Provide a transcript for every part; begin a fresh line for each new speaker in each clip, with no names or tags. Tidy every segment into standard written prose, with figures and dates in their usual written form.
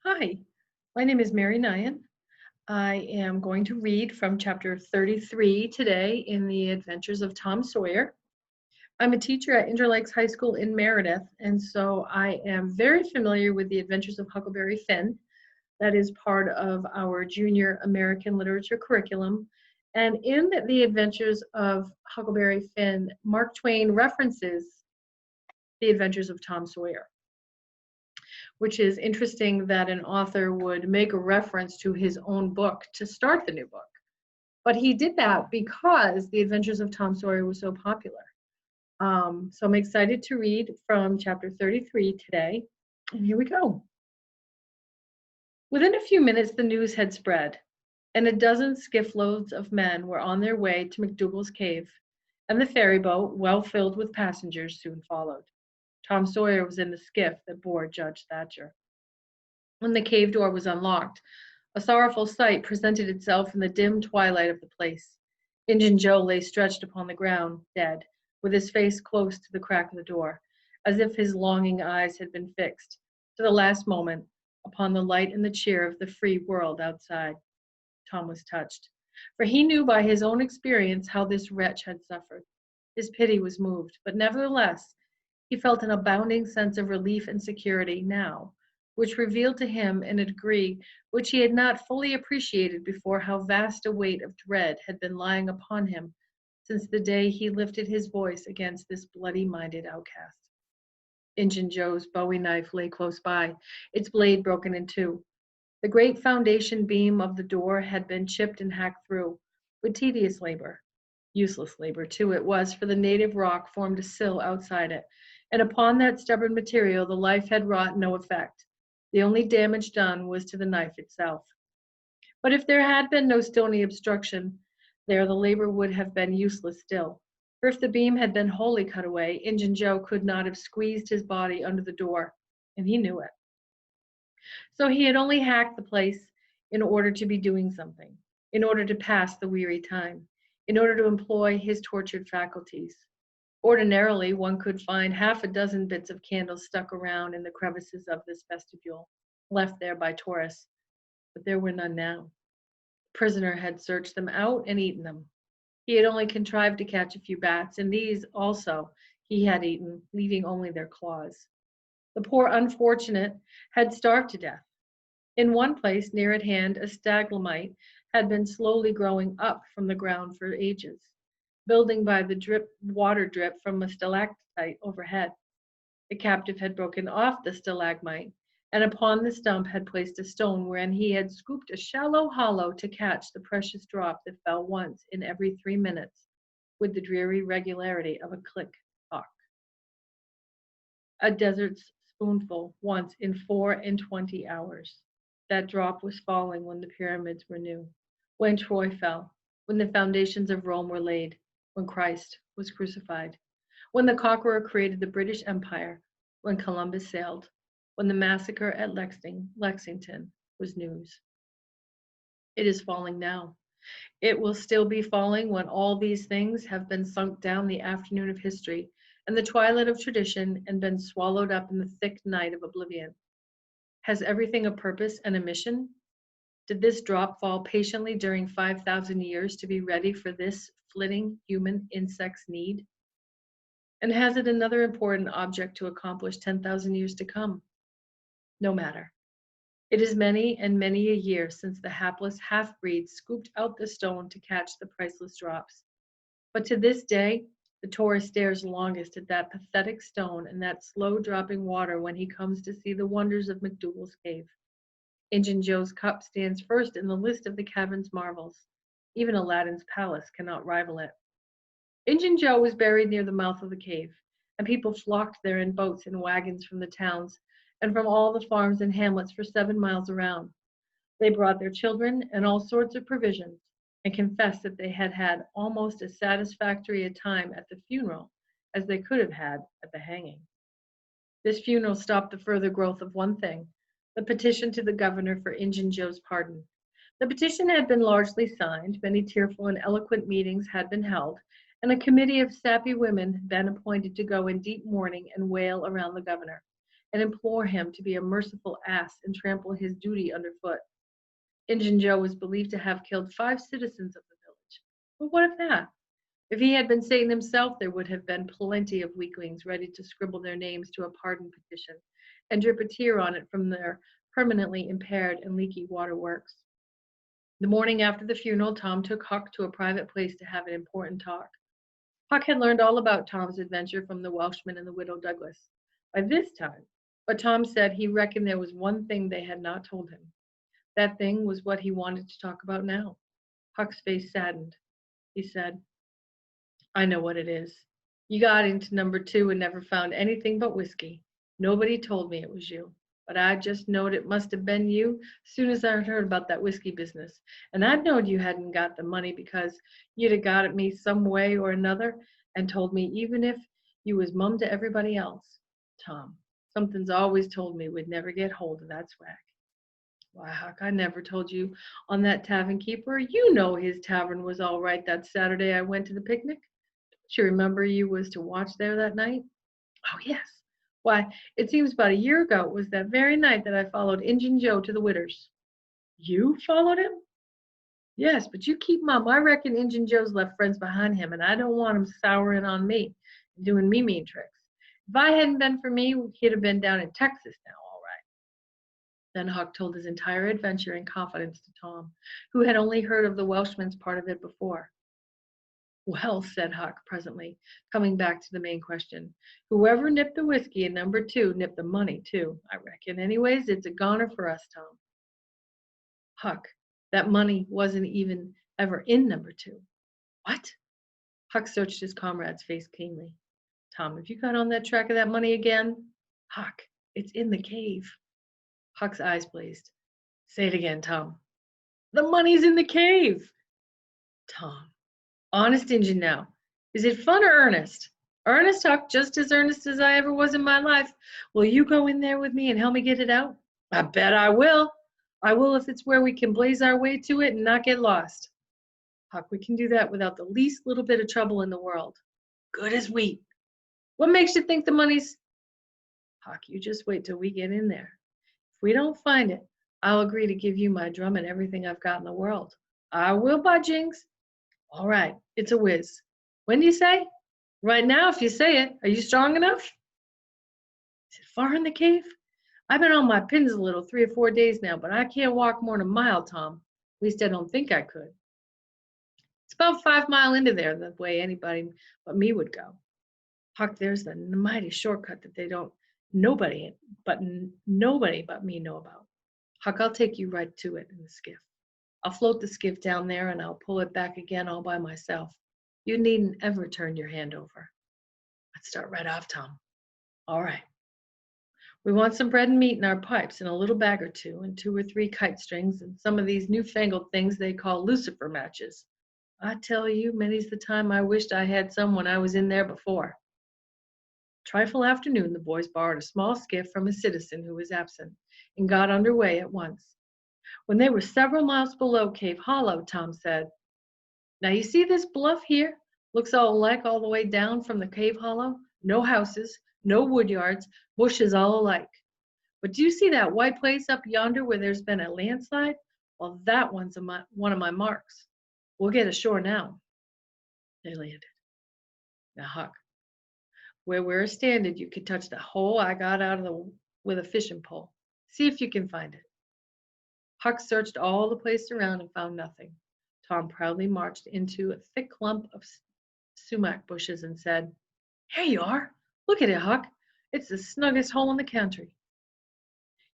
Hi, my name is Mary Nyhan. I am going to read from chapter 33 today in the Adventures of Tom Sawyer. I'm a teacher at Interlakes High School in Meredith, and so I am very familiar with the Adventures of Huckleberry Finn. That is part of our junior American literature curriculum. And in the Adventures of Huckleberry Finn, Mark Twain references the Adventures of Tom Sawyer, which is interesting that an author would make a reference to his own book to start the new book. But he did that because The Adventures of Tom Sawyer was so popular. So I'm excited to read from chapter 33 today. And here we go. Within a few minutes, the news had spread, and a dozen skiff-loads of men were on their way to McDougal's cave, and the ferry boat, well filled with passengers, soon followed. Tom Sawyer was in the skiff that bore Judge Thatcher. When the cave door was unlocked, a sorrowful sight presented itself in the dim twilight of the place. Injun Joe lay stretched upon the ground, dead, with his face close to the crack of the door, as if his longing eyes had been fixed, to the last moment, upon the light and the cheer of the free world outside. Tom was touched, for he knew by his own experience how this wretch had suffered. His pity was moved, but nevertheless, he felt an abounding sense of relief and security now, which revealed to him in a degree which he had not fully appreciated before how vast a weight of dread had been lying upon him since the day he lifted his voice against this bloody-minded outcast. Injun Joe's bowie knife lay close by, its blade broken in two. The great foundation beam of the door had been chipped and hacked through, with tedious labor. Useless labor, too, it was, for the native rock formed a sill outside it, and upon that stubborn material the life had wrought no effect. The only damage done was to the knife itself. But if there had been no stony obstruction there, the labor would have been useless still. For if the beam had been wholly cut away, Injun Joe could not have squeezed his body under the door, and he knew it. So he had only hacked the place in order to be doing something, in order to pass the weary time, in order to employ his tortured faculties. Ordinarily, one could find half a dozen bits of candles stuck around in the crevices of this vestibule, left there by tourists, but there were none now. The prisoner had searched them out and eaten them. He had only contrived to catch a few bats, and these also he had eaten, leaving only their claws. The poor unfortunate had starved to death. In one place near at hand, a staglomite had been slowly growing up from the ground for ages, building by the water drip from a stalactite overhead. The captive had broken off the stalagmite, and upon the stump had placed a stone wherein he had scooped a shallow hollow to catch the precious drop that fell once in every 3 minutes, with the dreary regularity of a click-clock. A desert's spoonful once in 24 hours. That drop was falling when the pyramids were new, when Troy fell, when the foundations of Rome were laid, when Christ was crucified, when the Conqueror created the British Empire, when Columbus sailed, when the massacre at Lexington was news. It is falling now. It will still be falling when all these things have been sunk down the afternoon of history and the twilight of tradition and been swallowed up in the thick night of oblivion. Has everything a purpose and a mission? Did this drop fall patiently during 5,000 years to be ready for this flitting human insect's need? And has it another important object to accomplish 10,000 years to come? No matter. It is many and many a year since the hapless half-breed scooped out the stone to catch the priceless drops. But to this day, the tourist stares longest at that pathetic stone and that slow-dropping water when he comes to see the wonders of McDougal's cave. Injun Joe's cup stands first in the list of the cavern's marvels. Even Aladdin's palace cannot rival it. Injun Joe was buried near the mouth of the cave, and people flocked there in boats and wagons from the towns and from all the farms and hamlets for 7 miles around. They brought their children and all sorts of provisions, and confessed that they had had almost as satisfactory a time at the funeral as they could have had at the hanging. This funeral stopped the further growth of one thing, the petition to the governor for Injun Joe's pardon. The petition had been largely signed, many tearful and eloquent meetings had been held, and a committee of sappy women had been appointed to go in deep mourning and wail around the governor. and implore him to be a merciful ass and trample his duty underfoot. Injun Joe was believed to have killed 5 citizens of the village. But what of that? If he had been Satan himself, there would have been plenty of weaklings ready to scribble their names to a pardon petition and drip a tear on it from their permanently impaired and leaky waterworks. The morning after the funeral, Tom took Huck to a private place to have an important talk. Huck had learned all about Tom's adventure from the Welshman and the widow Douglas by this time, but Tom said he reckoned there was one thing they had not told him. That thing was what he wanted to talk about now. Huck's face saddened. He said, I know what it is. You got into number 2 and never found anything but whiskey. Nobody told me it was you, but I just knowed it must have been you soon as I heard about that whiskey business. And I knowed you hadn't got the money because you'd have got at me some way or another and told me even if you was mum to everybody else. Tom, something's always told me we'd never get hold of that swag. Why, Huck, I never told you on that tavern keeper. You know his tavern was all right that Saturday I went to the picnic. Don't you remember you was to watch there that night? Oh, yes. Why, it seems about a year ago it was that very night that I followed Injun Joe to the Widder's. You followed him? Yes, but you keep mum. I reckon Injun Joe's left friends behind him, and I don't want him souring on me and doing me mean tricks. If I hadn't been for me, he'd have been down in Texas now, all right. Then Huck told his entire adventure in confidence to Tom, who had only heard of the Welshman's part of it before. Well, said Huck presently, coming back to the main question, whoever nipped the whiskey in number 2 nipped the money too, I reckon. Anyways, it's a goner for us, Tom. Huck, that money wasn't even ever in number 2. What? Huck searched his comrade's face keenly. Tom, have you got on that track of that money again? Huck, it's in the cave. Huck's eyes blazed. Say it again, Tom. The money's in the cave. Tom. Honest Injun now. Is it fun or earnest? Earnest, Huck, just as earnest as I ever was in my life. Will you go in there with me and help me get it out? I bet I will. I will if it's where we can blaze our way to it and not get lost. Huck, we can do that without the least little bit of trouble in the world. Good as wheat. What makes you think the money's... Huck, you just wait till we get in there. If we don't find it, I'll agree to give you my drum and everything I've got in the world. I will, by jinks. All right, it's a whiz. When do you say? Right now, if you say it. Are you strong enough? Is it far in the cave? I've been on my pins a little 3 or 4 days now, but I can't walk more than a mile, Tom. At least I don't think I could. It's about 5 miles into there, the way anybody but me would go. Huck, there's the mighty shortcut that nobody but me know about. Huck, I'll take you right to it in the skiff. I'll float the skiff down there and I'll pull it back again all by myself. You needn't ever turn your hand over. Let's start right off, Tom. All right. We want some bread and meat in our pipes and a little bag or 2 and 2 or 3 kite strings and some of these newfangled things they call lucifer matches. I tell you, many's the time I wished I had some when I was in there before. Trifle after noon, the boys borrowed a small skiff from a citizen who was absent and got under way at once. When they were several miles below Cave Hollow, Tom said, now you see this bluff here? Looks all alike all the way down from the cave hollow. No houses, no wood yards, bushes all alike. But do you see that white place up yonder where there's been a landslide? Well, that one's one of my marks. We'll get ashore now. They landed. Now, Huck, where we're standing, you could touch the hole I got with a fishing pole. See if you can find it. Huck searched all the place around and found nothing. Tom proudly marched into a thick clump of sumac bushes and said, here you are. Look at it, Huck. It's the snuggest hole in the country.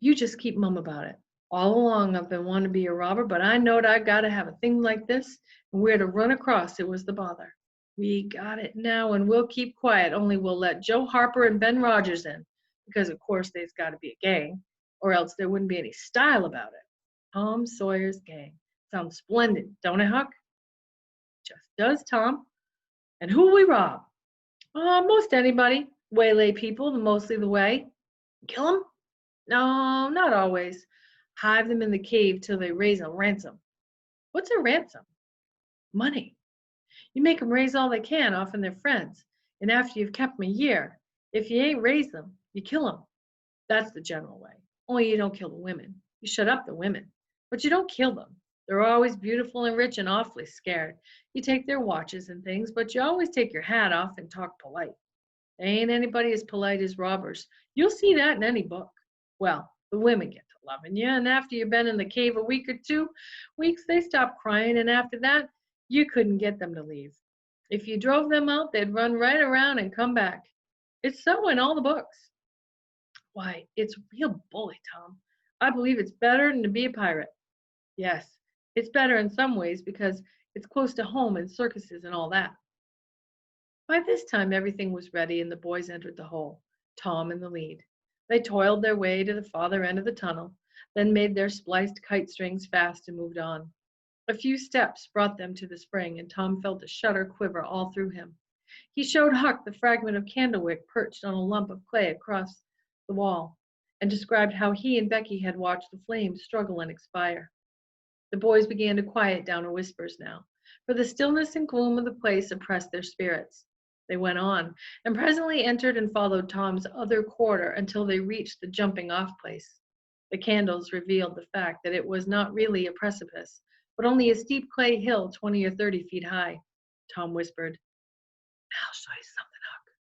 You just keep mum about it. All along I've been wanting to be a robber, but I knowed I got to have a thing like this, and where to run across it was the bother. We got it now, and we'll keep quiet, only we'll let Joe Harper and Ben Rogers in, because of course there's got to be a gang, or else there wouldn't be any style about it. Tom Sawyer's gang. Sounds splendid, don't it, Huck? Just does, Tom. And who'll we rob? Most anybody. Waylay people, mostly the way. Kill 'em? No, not always. Hive them in the cave till they raise a ransom. What's a ransom? Money. You make 'em raise all they can, often their friends. And after you've kept 'em a year, if you ain't raised them, you kill 'em. That's the general way. Only you don't kill the women. You shut up the women, but you don't kill them. They're always beautiful and rich and awfully scared. You take their watches and things, but you always take your hat off and talk polite. There ain't anybody as polite as robbers. You'll see that in any book. Well, the women get to loving you, and after you've been in the cave a week or 2 weeks, they stop crying, and after that, you couldn't get them to leave. If you drove them out, they'd run right around and come back. It's so in all the books. Why, it's real bully, Tom. I believe it's better than to be a pirate. Yes, it's better in some ways because it's close to home and circuses and all that. By this time, everything was ready and the boys entered the hole, Tom in the lead. They toiled their way to the farther end of the tunnel, then made their spliced kite strings fast and moved on. A few steps brought them to the spring, and Tom felt a shudder quiver all through him. He showed Huck the fragment of candlewick perched on a lump of clay across the wall, and described how he and Becky had watched the flames struggle and expire. The boys began to quiet down to whispers now, for the stillness and gloom of the place oppressed their spirits. They went on, and presently entered and followed Tom's other quarter until they reached the jumping-off place. The candles revealed the fact that it was not really a precipice, but only a steep clay hill 20 or 30 feet high. Tom whispered, "I'll show you something, Huck."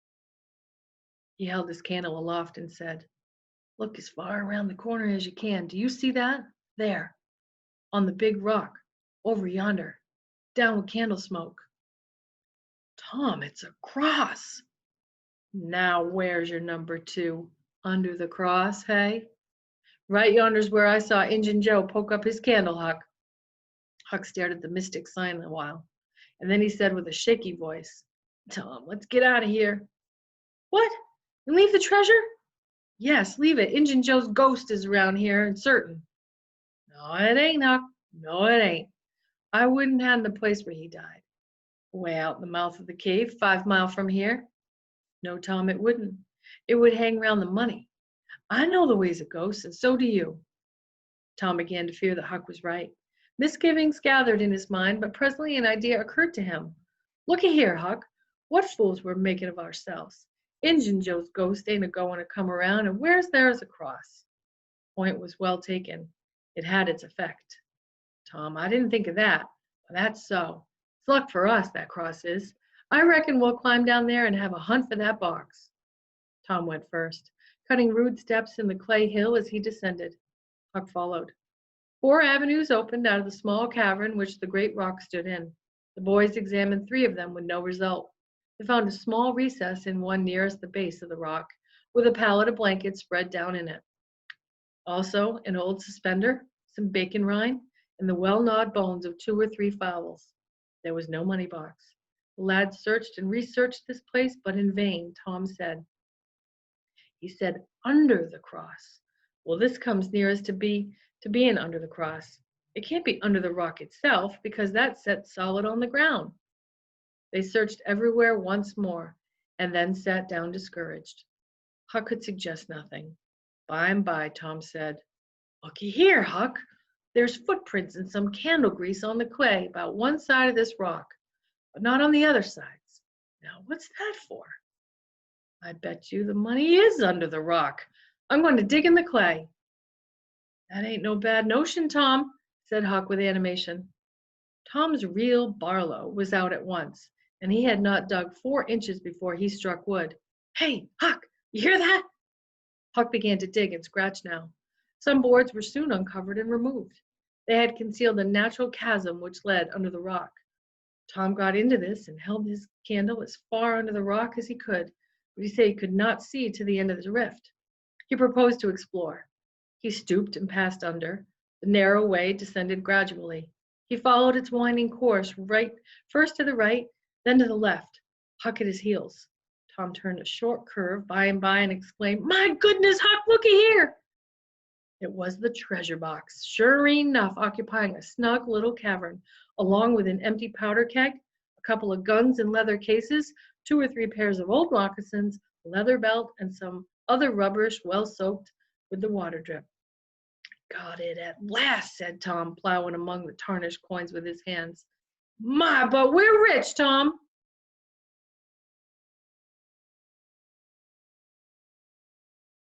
He held his candle aloft and said, "Look as far around the corner as you can. Do you see that? There, on the big rock, over yonder, down with candle smoke." "Tom, it's a cross." "Now where's your number 2? Under the cross, hey? Right yonder's where I saw Injun Joe poke up his candle, Huck." Huck stared at the mystic sign a while, and then he said with a shaky voice, "Tom, let's get out of here." "What? And leave the treasure?" "Yes, leave it. Injun Joe's ghost is around here, and certain." "No, it ain't, Huck. No, it ain't. I wouldn't hand the place where he died. Way out in the mouth of the cave, 5 mile from here." "No, Tom, it wouldn't. It would hang round the money. I know the ways of ghosts, and so do you." Tom began to fear that Huck was right. Misgivings gathered in his mind, but presently an idea occurred to him. "Looky here, Huck. What fools we're making of ourselves. Injun Joe's ghost ain't a-going to come around, and where's there's a cross?" Point was well taken. It had its effect. "Tom, I didn't think of that, but that's so. It's luck for us, that cross is. I reckon we'll climb down there and have a hunt for that box." Tom went first, cutting rude steps in the clay hill as he descended. Huck followed. 4 avenues opened out of the small cavern which the great rock stood in. The boys examined 3 of them with no result. They found a small recess in one nearest the base of the rock, with a pallet of blankets spread down in it. Also, an old suspender, some bacon rind, and the well-gnawed bones of 2 or 3 fowls. There was no money box. The lads searched and researched this place, but in vain, Tom said. He said, "Under the cross." Well, this comes nearest to being under the cross. It can't be under the rock itself, because that's set solid on the ground. They searched everywhere once more, and then sat down discouraged. Huck could suggest nothing. By and by, Tom said, "Looky here, Huck. There's footprints and some candle grease on the clay about one side of this rock, but not on the other sides. Now, what's that for?" "I bet you the money is under the rock. I'm going to dig in the clay." "That ain't no bad notion, Tom," said Huck with animation. Tom's real Barlow was out at once, and he had not dug 4 inches before he struck wood. "Hey, Huck, you hear that?" Huck began to dig and scratch now. Some boards were soon uncovered and removed. They had concealed a natural chasm which led under the rock. Tom got into this and held his candle as far under the rock as he could, but he said he could not see to the end of the rift. He proposed to explore. He stooped and passed under. The narrow way descended gradually. He followed its winding course, first to the right, then to the left. Huck at his heels. Tom turned a short curve by and by and exclaimed, "My goodness, Huck, looky here!" It was the treasure box, sure enough, occupying a snug little cavern, along with an empty powder keg, a couple of guns in leather cases, 2 or 3 pairs of old moccasins, a leather belt, and some other rubbish well soaked with the water drip. "Got it at last," said Tom, plowing among the tarnished coins with his hands. "My, but we're rich, Tom."